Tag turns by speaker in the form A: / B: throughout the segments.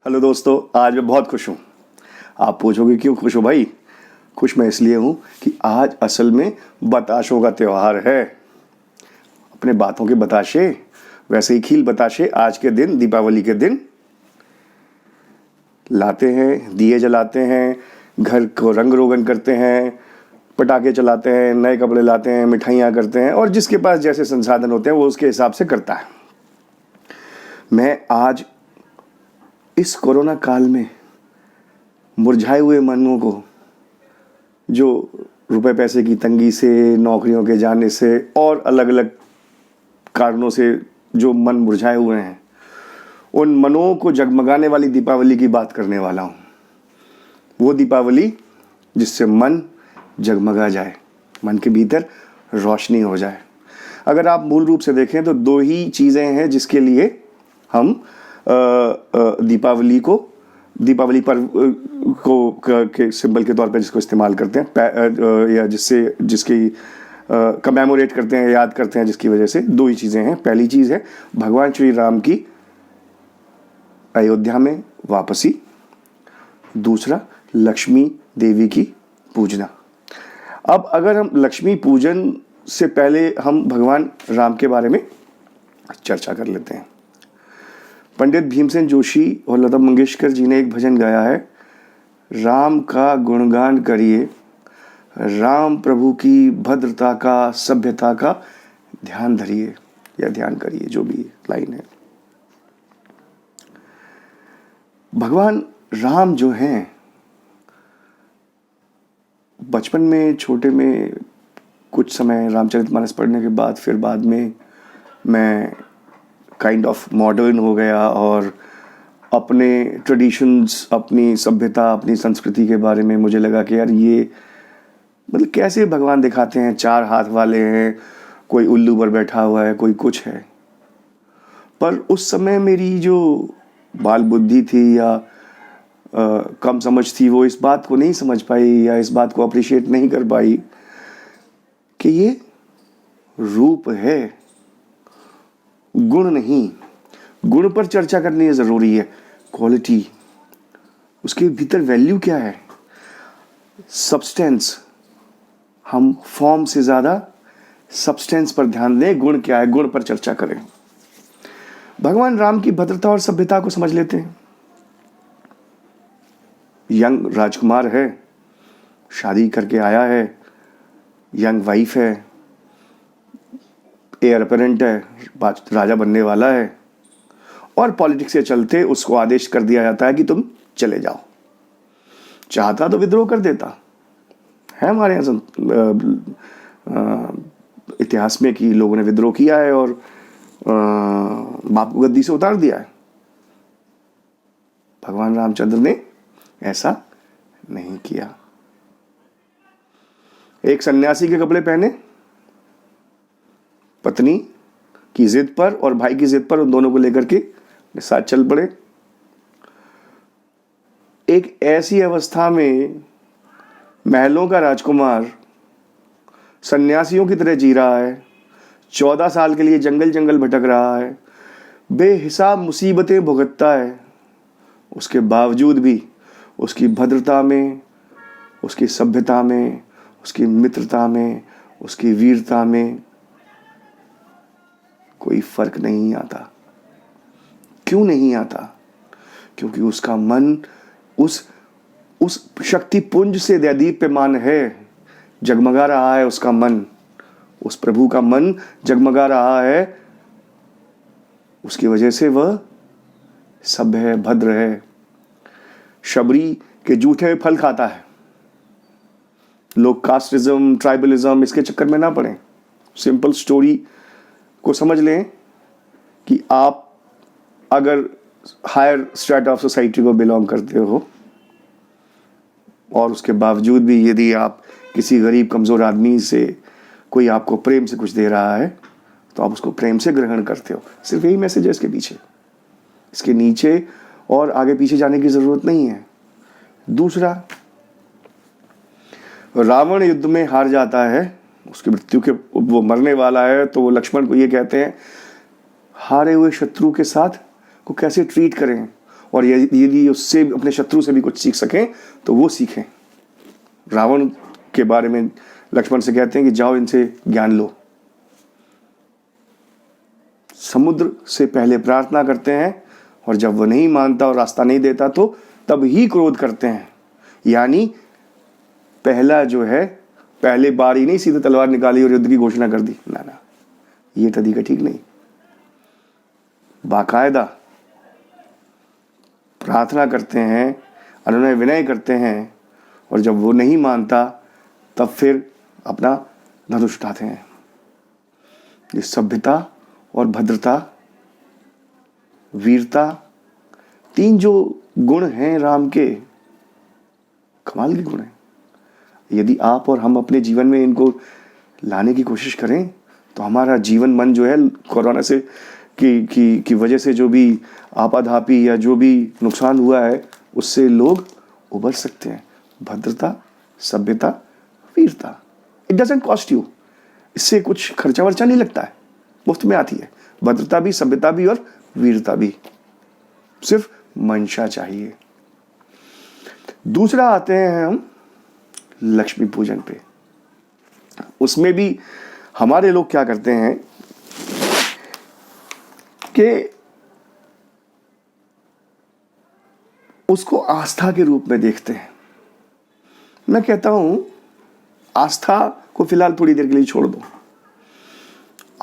A: Hello दोस्तों, आज मैं बहुत खुश हूँ। आप पूछोगे क्यों खुश हो भाई? खुश मैं इसलिए हूँ कि आज असल में बताशों का त्यौहार है। अपने बातों के बताशे, वैसे ही खील बताशे आज के दिन, दीपावली के दिन लाते हैं, दिए जलाते हैं, घर को रंग रोगन करते हैं, पटाखे चलाते हैं, नए कपड़े लाते हैं, मिठाइयाँ करते हैं और जिसके पास जैसे संसाधन होते हैं वो उसके हिसाब से करता है। मैं आज इस कोरोना काल में मुरझाए हुए मनों को, जो रुपए पैसे की तंगी से, नौकरियों के जाने से और अलग अलग कारणों से जो मन मुरझाए हुए हैं, उन मनों को जगमगाने वाली दीपावली की बात करने वाला हूँ। वो दीपावली जिससे मन जगमगा जाए, मन के भीतर रोशनी हो जाए। अगर आप मूल रूप से देखें तो दो ही चीज़ें हैं जिसके लिए हम दीपावली पर्व के सिंबल के तौर पे जिसको इस्तेमाल करते हैं या जिसकी कमेमोरेट करते हैं, याद करते हैं, जिसकी वजह से दो ही चीज़ें हैं। पहली चीज़ है भगवान श्री राम की अयोध्या में वापसी, दूसरा लक्ष्मी देवी की पूजना। अब अगर हम लक्ष्मी पूजन से पहले हम भगवान राम के बारे में चर्चा कर लेते हैं। पंडित भीमसेन जोशी और लता मंगेशकर जी ने एक भजन गाया है, राम का गुणगान करिए, राम प्रभु की भद्रता का, सभ्यता का ध्यान धरिए या ध्यान करिए, जो भी लाइन है। भगवान राम जो हैं, बचपन में छोटे में कुछ समय रामचरितमानस पढ़ने के बाद फिर बाद में मैं काइंड ऑफ मॉडर्न हो गया और अपने ट्रेडिशंस, अपनी सभ्यता, अपनी संस्कृति के बारे में मुझे लगा कि यार ये मतलब कैसे भगवान दिखाते हैं, चार हाथ वाले हैं, कोई उल्लू पर बैठा हुआ है, कोई कुछ है। पर उस समय मेरी जो बाल बुद्धि थी या कम समझ थी, वो इस बात को नहीं समझ पाई या इस बात को अप्रिशिएट नहीं कर पाई कि ये रूप है, गुण नहीं। गुण पर चर्चा करनी ज़रूरी है, क्वालिटी, उसके भीतर वैल्यू क्या है, सब्सटेंस। हम फॉर्म से ज़्यादा सब्सटेंस पर ध्यान दें, गुण क्या है, गुण पर चर्चा करें। भगवान राम की भद्रता और सभ्यता को समझ लेते हैं। यंग राजकुमार है, शादी करके आया है, यंग वाइफ है, एयर अपेरेंट है, राजा बनने वाला है और पॉलिटिक्स के चलते उसको आदेश कर दिया जाता है कि तुम चले जाओ। चाहता तो विद्रोह कर देता है, हमारे यहाँ इतिहास में कि लोगों ने विद्रोह किया है और बाप को गद्दी से उतार दिया है। भगवान रामचंद्र ने ऐसा नहीं किया। एक सन्यासी के कपड़े पहने, पत्नी की जिद पर और भाई की जिद पर, उन दोनों को लेकर के साथ चल पड़े। एक ऐसी अवस्था में महलों का राजकुमार सन्यासियों की तरह जी रहा है, 14 साल के लिए जंगल जंगल भटक रहा है, बेहिसाब मुसीबतें भुगतता है। उसके बावजूद भी उसकी भद्रता में, उसकी सभ्यता में, उसकी मित्रता में, उसकी वीरता में कोई फर्क नहीं आता। क्यों नहीं आता? क्योंकि उसका मन उस शक्ति पुंज से दैदीप्यमान है, जगमगा रहा है उसका मन, उस प्रभु का मन जगमगा रहा है। उसकी वजह से वह सभ्य है, भद्र है। शबरी के जूठे फल खाता है। लोग कास्टिज्म, ट्राइबलिज्म, इसके चक्कर में ना पड़े। सिंपल स्टोरी को समझ लें कि आप अगर हायर स्ट्रेटा ऑफ सोसाइटी को बिलोंग करते हो और उसके बावजूद भी यदि आप किसी गरीब कमज़ोर आदमी से, कोई आपको प्रेम से कुछ दे रहा है तो आप उसको प्रेम से ग्रहण करते हो। सिर्फ यही मैसेज है इसके पीछे, इसके नीचे और आगे पीछे जाने की ज़रूरत नहीं है। दूसरा, रावण युद्ध में हार जाता है, उसकी मृत्यु के वो मरने वाला है, तो वो लक्ष्मण को ये कहते हैं हारे हुए शत्रु के साथ को कैसे ट्रीट करें। और यदि उससे अपने शत्रु से भी कुछ सीख सकें तो वो सीखें। रावण के बारे में लक्ष्मण से कहते हैं कि जाओ इनसे ज्ञान लो। समुद्र से पहले प्रार्थना करते हैं और जब वो नहीं मानता और रास्ता नहीं देता तो तब ही क्रोध करते हैं। यानी पहला जो है, पहले बार ही नहीं सीधे तलवार निकाली और युद्ध की घोषणा कर दी, ना ना, ये तरीका ठीक नहीं। बाकायदा प्रार्थना करते हैं, अनुनय विनय करते हैं, और जब वो नहीं मानता तब फिर अपना धनुष उठाते हैं। ये सभ्यता और भद्रता, वीरता, तीन जो गुण हैं राम के, कमाल के गुण हैं। यदि आप और हम अपने जीवन में इनको लाने की कोशिश करें तो हमारा जीवन मन जो है कोरोना से की वजह से जो भी आपाधापी या जो भी नुकसान हुआ है उससे लोग उबर सकते हैं। भद्रता, सभ्यता, वीरता, इट डजंट कॉस्ट यू, इससे कुछ खर्चा वर्चा नहीं लगता है, मुफ्त में आती है। भद्रता भी, सभ्यता भी और वीरता भी, सिर्फ मंशा चाहिए। दूसरा आते हैं हम लक्ष्मी पूजन पे। उसमें भी हमारे लोग क्या करते हैं कि उसको आस्था के रूप में देखते हैं। मैं कहता हूं आस्था को फिलहाल थोड़ी देर के लिए छोड़ दो।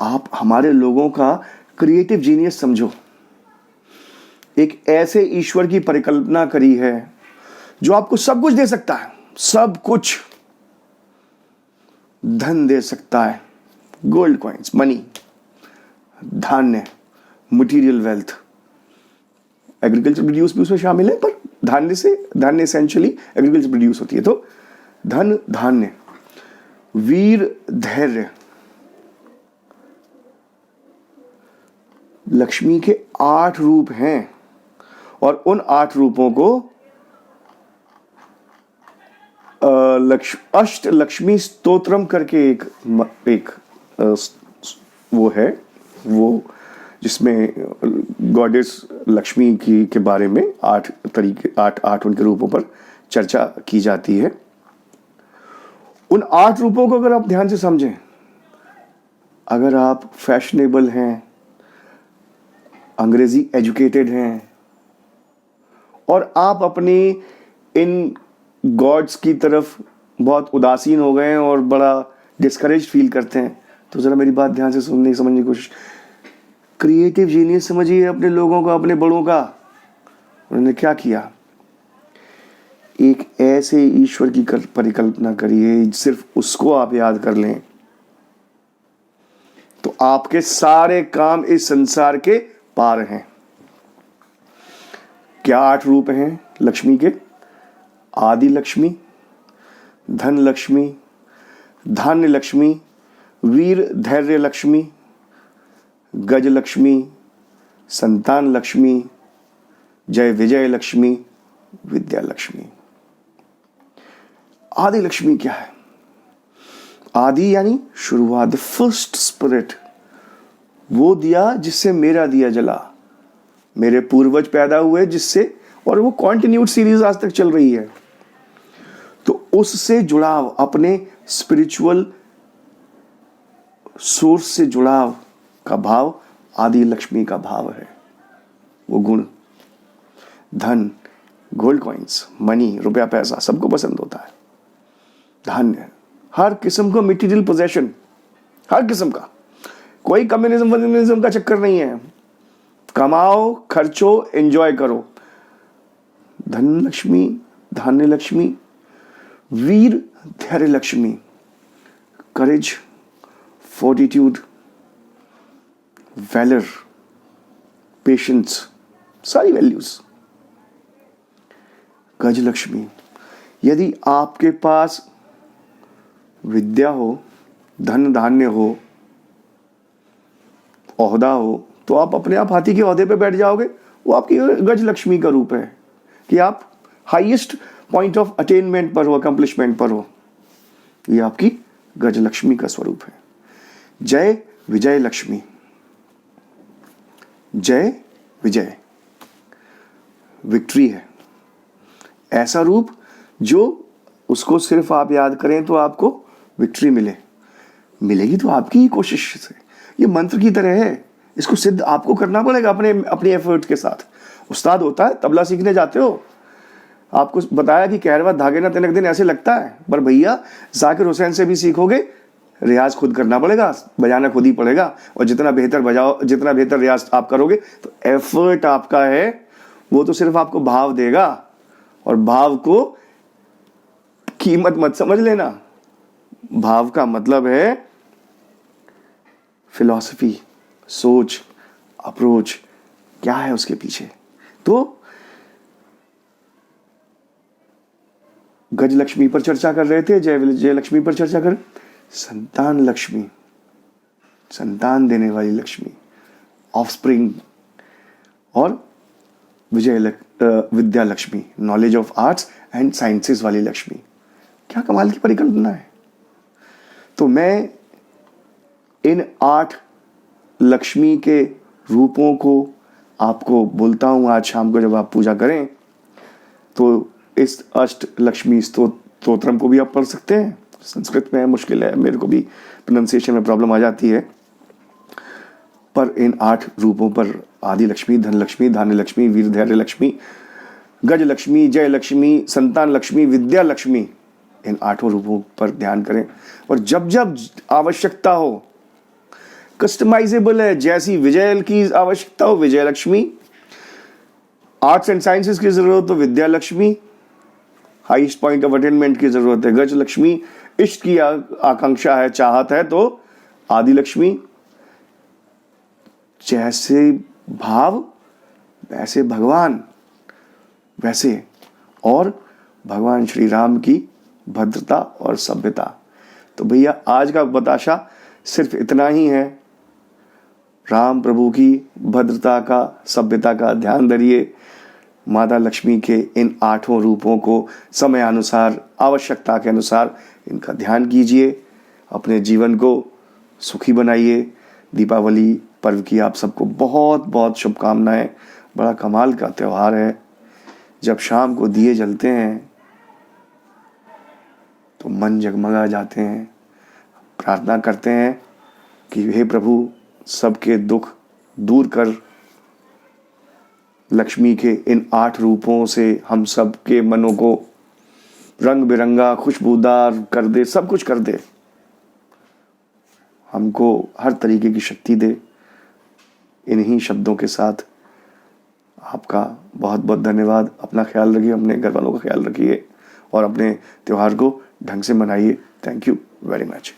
A: आप हमारे लोगों का क्रिएटिव जीनियस समझो। एक ऐसे ईश्वर की परिकल्पना करी है जो आपको सब कुछ दे सकता है, सब कुछ। धन दे सकता है, गोल्ड कॉइन्स, मनी, धान्य, मटेरियल वेल्थ, एग्रीकल्चर प्रोड्यूस भी उसमें शामिल है, पर धान्य एसेंशियली एग्रीकल्चर प्रोड्यूस होती है। तो धन, धान्य, वीर, धैर्य, लक्ष्मी के 8 रूप हैं और उन 8 रूपों को अष्ट लक्ष्मी स्तोत्रम करके एक वो है, वो जिसमें गॉडेस लक्ष्मी के बारे में 8 उनके रूपों पर चर्चा की जाती है। उन 8 रूपों को अगर आप ध्यान से समझें, अगर आप फैशनेबल हैं, अंग्रेजी एजुकेटेड हैं और आप अपनी इन गॉड्स की तरफ बहुत उदासीन हो गए हैं और बड़ा डिस्करेज फील करते हैं, तो ज़रा मेरी बात ध्यान से समझने की कोशिश। क्रिएटिव जीनियस समझिए अपने लोगों का, अपने बड़ों का। उन्होंने क्या किया, एक ऐसे ईश्वर की परिकल्पना करिए, सिर्फ उसको आप याद कर लें तो आपके सारे काम इस संसार के पार हैं। क्या 8 रूप हैं लक्ष्मी के? आदि लक्ष्मी, धन लक्ष्मी, धान्य लक्ष्मी, वीर धैर्य लक्ष्मी, गज लक्ष्मी, संतान लक्ष्मी, जय विजय लक्ष्मी, विद्या लक्ष्मी। आदि लक्ष्मी क्या है? आदि यानी शुरुआत, द फर्स्ट स्पिरिट, वो दिया जिससे मेरा दिया जला, मेरे पूर्वज पैदा हुए जिससे, और वो कॉन्टिन्यूड सीरीज आज तक चल रही है। तो उससे जुड़ाव, अपने स्पिरिचुअल सोर्स से जुड़ाव का भाव आदि लक्ष्मी का भाव है। वो गुण, धन, गोल्ड कॉइन्स, मनी, रुपया पैसा सबको पसंद होता है। धान्य, हर किस्म का मटेरियल पोजेशन, हर किस्म का, कोई कम्युनिज्म का चक्कर नहीं है। कमाओ, खर्चो, एंजॉय करो। धन लक्ष्मी, धान्य लक्ष्मी, वीर धैर्य लक्ष्मी, करेज, फोर्टिट्यूड, वैलर, पेशेंस, सारी वैल्यूज। गज लक्ष्मी, यदि आपके पास विद्या हो, धन धान्य हो, ओहदा हो, तो आप अपने आप हाथी के ओहदे पे बैठ जाओगे। वो आपकी गज लक्ष्मी का रूप है कि आप हाईएस्ट पॉइंट ऑफ अटेनमेंट पर हो, अकम्प्लिशमेंट पर हो। ये आपकी गज लक्ष्मी का स्वरूप है। जय विजय लक्ष्मी, जय विजय, विक्ट्री है। ऐसा रूप जो उसको सिर्फ आप याद करें तो आपको विक्ट्री मिलेगी तो आपकी ही कोशिश से। ये मंत्र की तरह है, इसको सिद्ध आपको करना पड़ेगा अपने एफर्ट के साथ। उस्ताद होता है, तबला सीखने जाते हो, आपको बताया कि कहरवा धागे ना तिनक दिन ऐसे लगता है, पर भैया जाकिर हुसैन से भी सीखोगे, रियाज खुद करना पड़ेगा, बजाना खुद ही पड़ेगा। और जितना बेहतर बजाओ, जितना बेहतर रियाज आप करोगे तो एफर्ट आपका है वो तो सिर्फ आपको भाव देगा। और भाव को कीमत मत समझ लेना, भाव का मतलब है फिलॉसफी, सोच, अप्रोच, क्या है उसके पीछे। तो गजलक्ष्मी पर चर्चा कर रहे थे, जय लक्ष्मी पर चर्चा कर, संतान लक्ष्मी, संतान देने वाली लक्ष्मी, ऑफस्प्रिंग, और Vidya Lakshmi, knowledge of arts and sciences वाली लक्ष्मी। क्या कमाल की परिकल्पना है। तो मैं इन 8 लक्ष्मी के रूपों को आपको बोलता हूं आज शाम को जब आप पूजा करें, तो इस अष्ट लक्ष्मी स्तोत्रम को भी आप पढ़ सकते हैं। संस्कृत में है, मुश्किल है, मेरे को भी प्रोनाउंसिएशन में प्रॉब्लम आ जाती है, पर इन 8 रूपों पर आदि लक्ष्मी, धन लक्ष्मी, धान्य लक्ष्मी, वीर धैर्य लक्ष्मी, गज लक्ष्मी, जय लक्ष्मी, संतान लक्ष्मी, विद्या लक्ष्मी, इन 8 रूपों पर ध्यान करें। और जब जब आवश्यकता हो, कस्टमाइजेबल है, जैसी विजय की आवश्यकता हो Vijay Lakshmi, arts and sciences की जरूरत हो Vidya Lakshmi, highest point of attainment की जरूरत है गज लक्ष्मी, इष्ट की आकांक्षा है, चाहत है तो आदि लक्ष्मी। जैसे भाव वैसे भगवान, वैसे और भगवान श्री राम की भद्रता और सभ्यता। तो भैया आज का बताशा सिर्फ इतना ही है, राम प्रभु की भद्रता का, सभ्यता का ध्यान धरिए। माता लक्ष्मी के इन 8 रूपों को समयानुसार, आवश्यकता के अनुसार इनका ध्यान कीजिए, अपने जीवन को सुखी बनाइए। दीपावली पर्व की आप सबको बहुत बहुत शुभकामनाएं। बड़ा कमाल का त्यौहार है। जब शाम को दिए जलते हैं तो मन जगमगा जाते हैं। प्रार्थना करते हैं कि हे प्रभु सबके दुख दूर कर, लक्ष्मी के इन 8 रूपों से हम सब के मनों को रंग बिरंगा, खुशबूदार कर दे, सब कुछ कर दे, हमको हर तरीके की शक्ति दे। इन्हीं शब्दों के साथ आपका बहुत बहुत धन्यवाद। अपना ख्याल रखिए, अपने घर वालों का ख्याल रखिए और अपने त्यौहार को ढंग से मनाइए। Thank you very much.